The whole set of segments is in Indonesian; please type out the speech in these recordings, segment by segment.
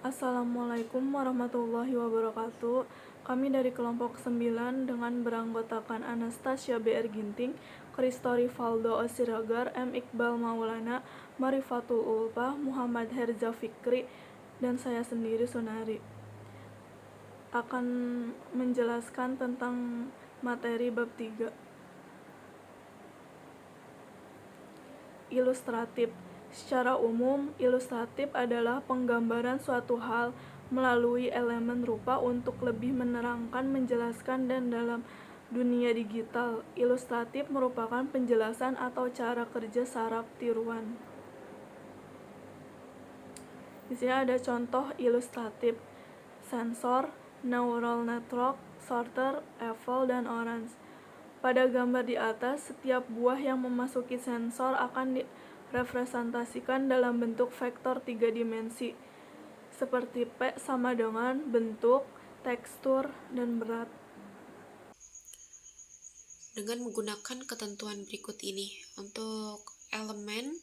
Assalamualaikum warahmatullahi wabarakatuh. Kami dari kelompok 9 dengan beranggotakan Anastasia BR Ginting, Kristo Rivaldo Osiragar, M. Iqbal Maulana, Marifatul Ulpah, Muhammad Herza Fikri, dan saya sendiri Sunari akan menjelaskan tentang materi bab 3. Ilustratif. Secara umum, ilustratif adalah penggambaran suatu hal melalui elemen rupa untuk lebih menerangkan, menjelaskan, dan dalam dunia digital, ilustratif merupakan penjelasan atau cara kerja saraf tiruan. Di sini ada contoh ilustratif: sensor, neural network, sorter, apple, dan orange. Pada gambar di atas, setiap buah yang memasuki sensor akan direpresentasikan dalam bentuk vektor 3 dimensi, seperti P sama dengan bentuk, tekstur, dan berat. Dengan menggunakan ketentuan berikut ini, untuk elemen,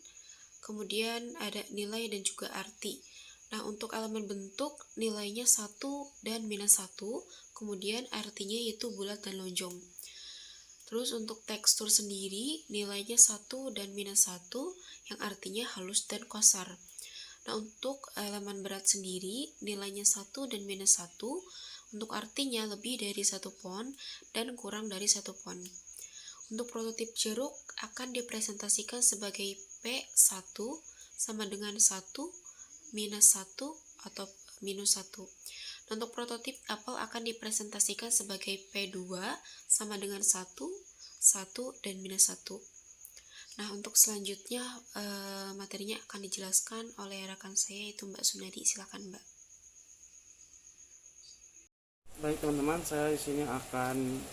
kemudian ada nilai dan juga arti. Nah, untuk elemen bentuk, nilainya 1 dan minus 1, kemudian artinya yaitu bulat dan lonjong. Terus untuk tekstur sendiri, nilainya 1 dan minus 1, yang artinya halus dan kasar. Nah, untuk elemen berat sendiri, nilainya 1 dan minus 1, untuk artinya lebih dari 1 pon dan kurang dari 1 pon. Untuk prototip jeruk akan dipresentasikan sebagai P1 sama dengan 1, minus 1, atau minus 1. Untuk prototip apel akan dipresentasikan sebagai P2 sama dengan 1, 1, dan minus 1. Nah, untuk selanjutnya materinya akan dijelaskan oleh rekan saya yaitu Mbak Sunadi. Silakan, Mbak. Baik teman-teman, saya di sini akan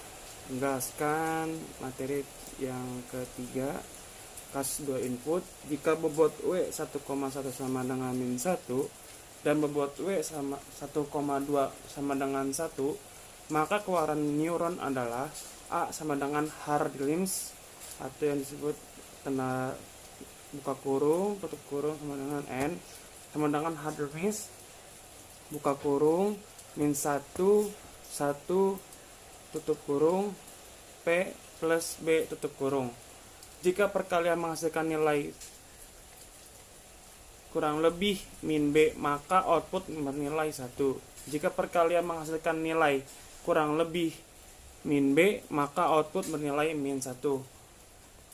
menjelaskan materi yang ketiga, kasus 2 input. Jika bobot W 1,1 sama dengan min 1 dan bobot W sama 1,2 sama dengan 1, maka keluaran neuron adalah A sama dengan Hard-Lins atau yang disebut tanda buka kurung, tutup kurung sama dengan N sama dengan Hard-Lins buka kurung min 1, 1 tutup kurung P plus B tutup kurung. Jika perkalian menghasilkan nilai kurang lebih min B, maka output bernilai 1. Jika perkalian menghasilkan nilai kurang lebih min B, maka output bernilai min 1.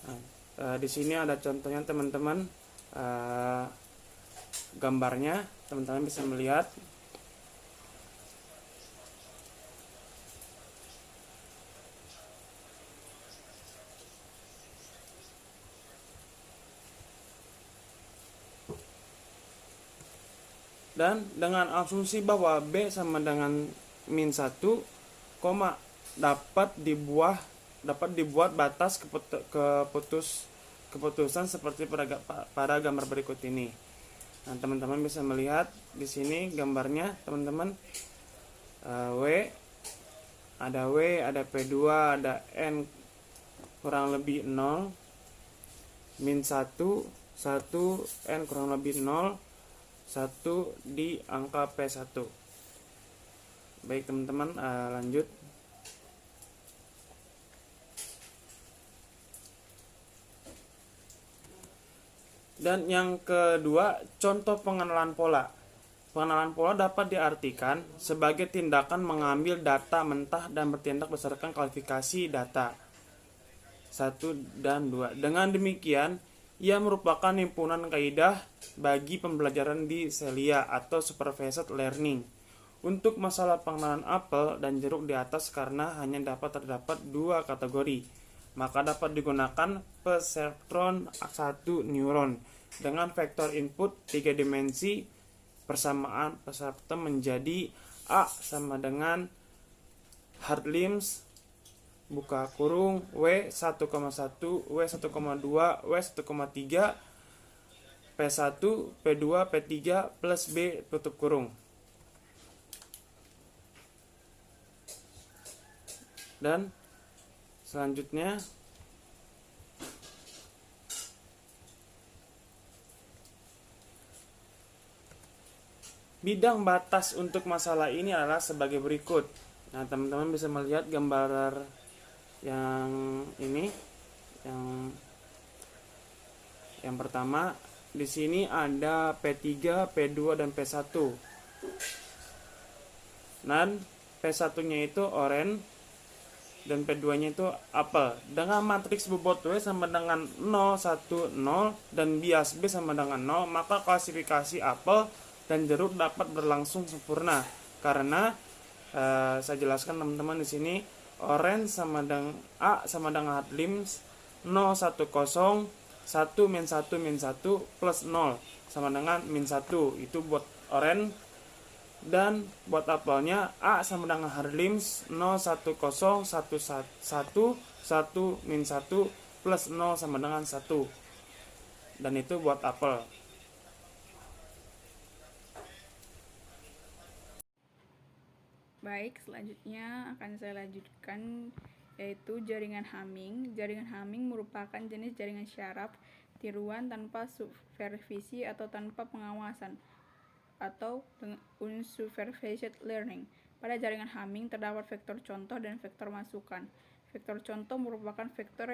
Nah, di sini ada contohnya teman-teman, gambarnya teman-teman bisa melihat. Dan dengan asumsi bahwa B sama dengan min 1, dapat dibuat batas keputusan seperti pada gambar berikut ini. Nah, teman-teman bisa melihat di sini gambarnya, teman-teman. W, ada P2, ada N kurang lebih 0, min 1, 1, N kurang lebih 0, 1 di angka P1. Baik teman-teman, lanjut. Dan yang kedua, contoh pengenalan pola. Pengenalan pola dapat diartikan sebagai tindakan mengambil data mentah dan bertindak berdasarkan kualifikasi data 1 dan 2. Dengan demikian, ia merupakan himpunan kaidah bagi pembelajaran di Celia atau supervised learning. Untuk masalah pengenalan apel dan jeruk di atas, karena hanya dapat terdapat 2 kategori, maka dapat digunakan perceptron 1 neuron dengan vektor input 3 dimensi. Persamaan perceptron menjadi A sama dengan Hard-Lins buka kurung W 1,1, W 1,2, W 1,3, P1, P2, P3 plus B tutup kurung. Dan selanjutnya Bidang batas untuk masalah ini adalah sebagai berikut. Nah, teman-teman bisa melihat gambar yang ini, yang pertama di sini ada P3, P2 dan P1. Dan P1-nya itu orange dan P2-nya itu apel. Dengan matriks bobot W sama dengan 0, 1, 0 dan bias B sama dengan 0, maka klasifikasi apel dan jeruk dapat berlangsung sempurna. Karena saya jelaskan teman-teman di sini, orange sama dengan A sama dengan hardlims 0, 1, 0, 1 min 1 min 1 plus 0 sama dengan min 1. Itu buat orange. Dan buat apelnya A sama dengan hardlims 0, 1, 0, 1, 1, 1 min 1 plus 0 sama dengan 1. Dan itu buat apel. Baik, selanjutnya akan saya lanjutkan, yaitu jaringan Hamming. Jaringan Hamming merupakan jenis jaringan syaraf tiruan tanpa supervisi atau tanpa pengawasan, atau unsupervised learning. Pada jaringan Hamming terdapat vektor contoh dan vektor masukan. Vektor contoh merupakan vektor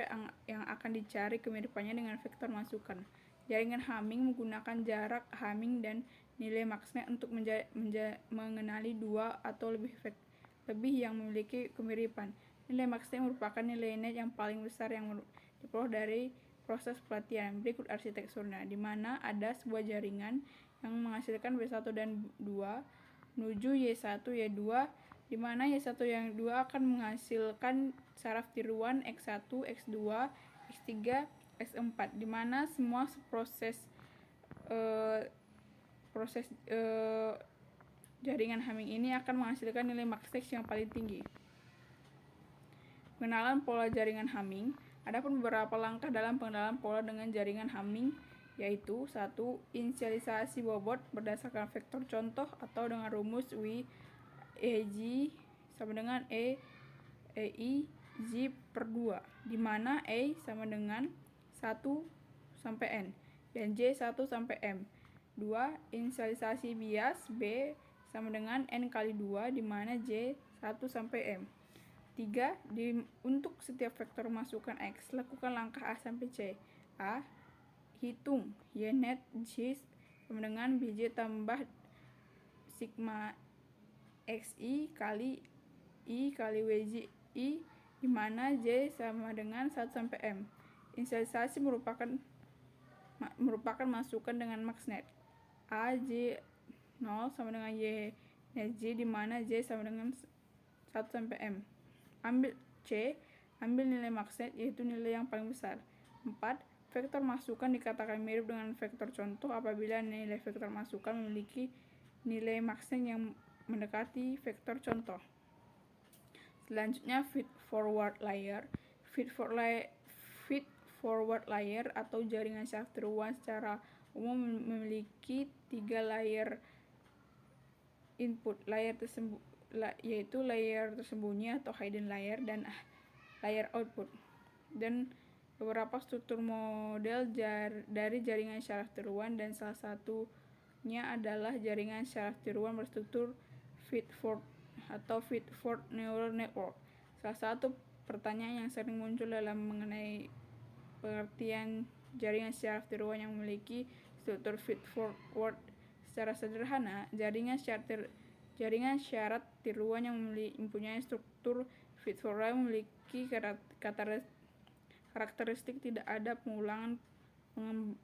yang akan dicari kemiripannya dengan vektor masukan. Jaringan Hamming menggunakan jarak Hamming dan nilai maksnya untuk mengenali dua atau lebih yang memiliki kemiripan. Nilai maksnya merupakan nilai net yang paling besar yang diperoleh dari proses pelatihan. Berikut arsitekturnya, di mana ada sebuah jaringan yang menghasilkan W1 dan 2 menuju Y1, Y2, di mana Y1 yang 2 akan menghasilkan saraf tiruan X1, X2, X3, X4, di mana semua proses jaringan Hamming ini akan menghasilkan nilai max yang paling tinggi. Pengenalan pola jaringan Hamming. Ada pun beberapa langkah dalam pengenalan pola dengan jaringan Hamming, yaitu 1. Inisialisasi bobot berdasarkan vektor contoh atau dengan rumus W EG sama dengan EI Z per 2, di mana E sama dengan 1 sampai N dan J 1 sampai M. 2. Inisialisasi bias B sama dengan N kali 2, di mana J 1 sampai M. 3. Untuk setiap vektor masukan X, lakukan langkah A sampai C. A. Hitung Y net J sama dengan BJ tambah sigma XI kali I kali WJ I, di mana J sama dengan 1 sampai M. Inisialisasi merupakan masukan dengan max net. A J 0 sama dengan Y net J, di mana J sama dengan 1 sampai M. Ambil nilai max net, yaitu nilai yang paling besar. 4. Vektor masukan dikatakan mirip dengan vektor contoh apabila nilai vektor masukan memiliki nilai max net yang mendekati vektor contoh. Selanjutnya, feed forward layer. Feed forward layer atau jaringan syaraf tiruan secara umum memiliki 3 layer input, yaitu layer tersembunyi atau hidden layer dan layer output, dan beberapa struktur model dari jaringan syaraf tiruan, dan salah satunya adalah jaringan syaraf tiruan berstruktur feed-forward atau feed-forward neural network. Salah satu pertanyaan yang sering muncul dalam mengenai pengertian jaringan syaraf tiruan yang memiliki struktur feed-forward. Secara sederhana, jaringan syarat tiruan yang mempunyai struktur feed-forward memiliki karakteristik tidak ada pengulangan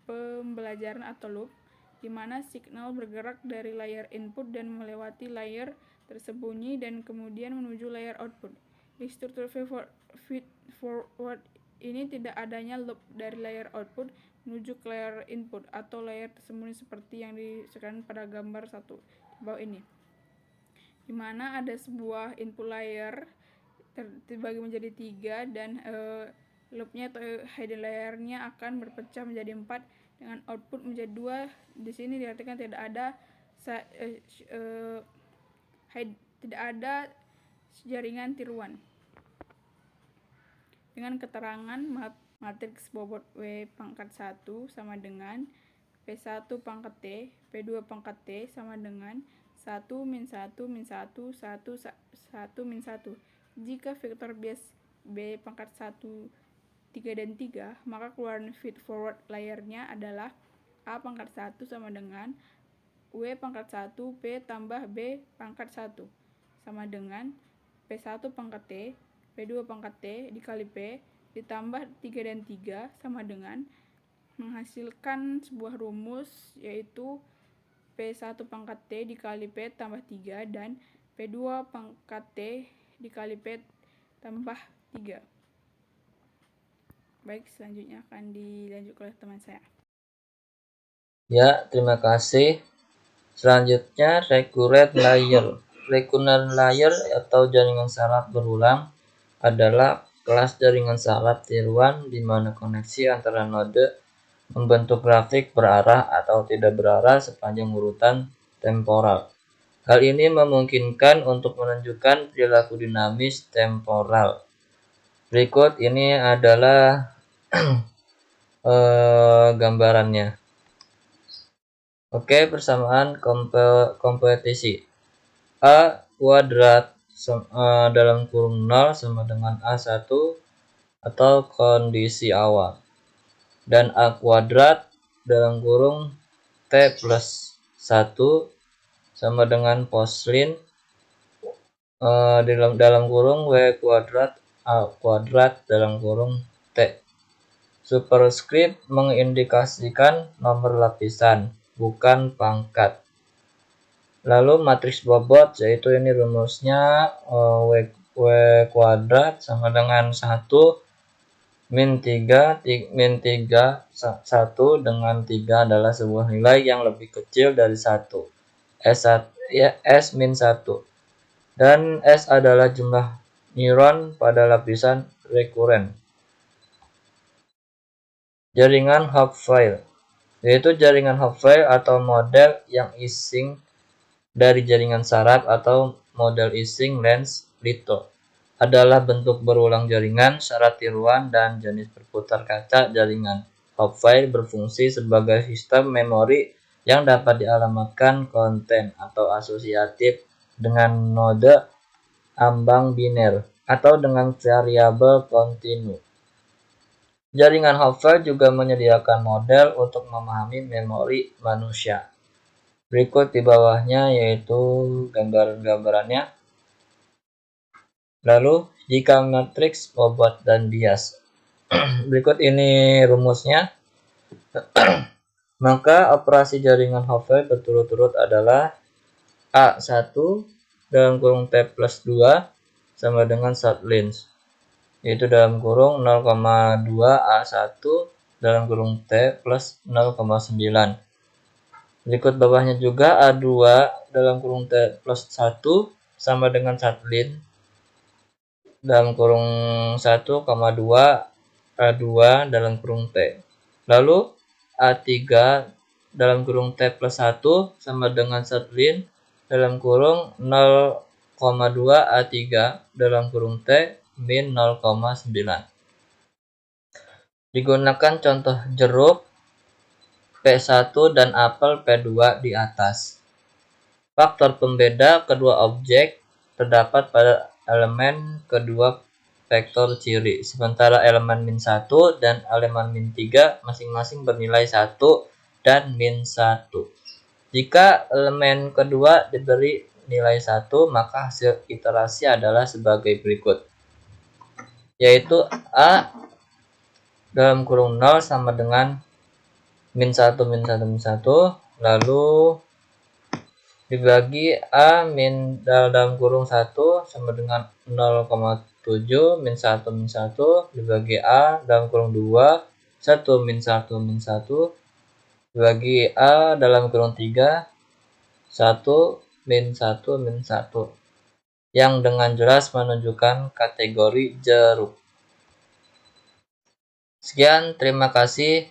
pembelajaran atau loop, di mana signal bergerak dari layer input dan melewati layer tersembunyi dan kemudian menuju layer output. Di struktur feed-forward ini tidak adanya loop dari layer output menuju ke layer input atau layer tersembunyi seperti yang disediakan pada gambar 1 di bawah ini, di mana ada sebuah input layer terbagi menjadi 3 dan loopnya atau hidden layernya akan berpecah menjadi 4 dengan output menjadi 2. Di sini diartikan tidak ada jaringan tiruan. Dengan keterangan matriks bobot W pangkat 1 sama dengan P1 pangkat T, P2 pangkat T sama dengan 1 min 1 min 1, 1, 1 min 1. Jika vektor bias B pangkat 1, 3 dan 3, maka keluaran feed forward layernya adalah A pangkat 1 sama dengan W pangkat 1 P tambah B pangkat 1 sama dengan P1 pangkat T, P2 pangkat T dikali P ditambah 3 dan 3 sama dengan menghasilkan sebuah rumus yaitu P1 pangkat T dikali P tambah 3 dan P2 pangkat T dikali P tambah 3. Baik, selanjutnya akan dilanjutkan oleh teman saya. Ya, terima kasih. Selanjutnya, recurrent layer. Recurrent layer atau jaringan saraf berulang adalah kelas jaringan saraf tiruan di mana koneksi antara node membentuk grafik berarah atau tidak berarah sepanjang urutan temporal. Hal ini memungkinkan untuk menunjukkan perilaku dinamis temporal. Berikut ini adalah gambarannya. Oke, persamaan kompetisi. A kuadrat dalam kurung 0 sama dengan A1 atau kondisi awal. Dan A kuadrat dalam kurung T plus 1 sama dengan poslin dalam kurung W kuadrat A kuadrat dalam kurung T. Superskrip mengindikasikan nomor lapisan, bukan pangkat. Lalu matriks bobot, yaitu ini rumusnya W kuadrat sama dengan 1 min 3 1 dengan 3 adalah sebuah nilai yang lebih kecil dari 1. S min 1. Dan S adalah jumlah neuron pada lapisan rekuren. Jaringan Hopf-Weil, yaitu jaringan Hopf-Weil atau model yang ising dari jaringan saraf atau model ising lens litho, adalah bentuk berulang jaringan syarat tiruan dan jenis berputar kaca. Jaringan Hopf-Weil berfungsi sebagai sistem memori yang dapat dialamatkan konten atau asosiatif dengan node ambang biner atau dengan variabel kontinu. Jaringan Hopf-Weil juga menyediakan model untuk memahami memori manusia. Berikut di bawahnya yaitu gambaran-gambarannya. Lalu, jika matriks bobot dan bias. Berikut ini rumusnya. Maka operasi jaringan Hopf-Weil berturut-turut adalah A1 dalam kurung T plus 2 sama dengan short length, yaitu dalam kurung 0,2 A1 dalam kurung T plus 0,9. Berikut bawahnya juga A2 dalam kurung T plus 1 sama dengan short length dalam kurung 1,2 A2 dalam kurung T. Lalu A3 dalam kurung T plus 1 sama dengan short length dalam kurung 0,2 A3 dalam kurung T min 0,9. Digunakan contoh jeruk P1 dan apel P2 di atas. Faktor pembeda kedua objek terdapat pada elemen kedua vektor ciri, sementara elemen min 1 dan elemen min 3 masing-masing bernilai 1 dan min 1. Jika elemen kedua diberi nilai 1, maka hasil iterasi adalah sebagai berikut, yaitu A dalam kurung 0 sama dengan min 1 min 1 min 1, lalu dibagi A min dalam kurung 1 sama dengan 0,7 min 1 min 1 dibagi A dalam kurung 2 1 min 1 min 1 dibagi A dalam kurung 3 1 min 1 min 1 yang dengan jelas menunjukkan kategori jeruk. Sekian, terima kasih.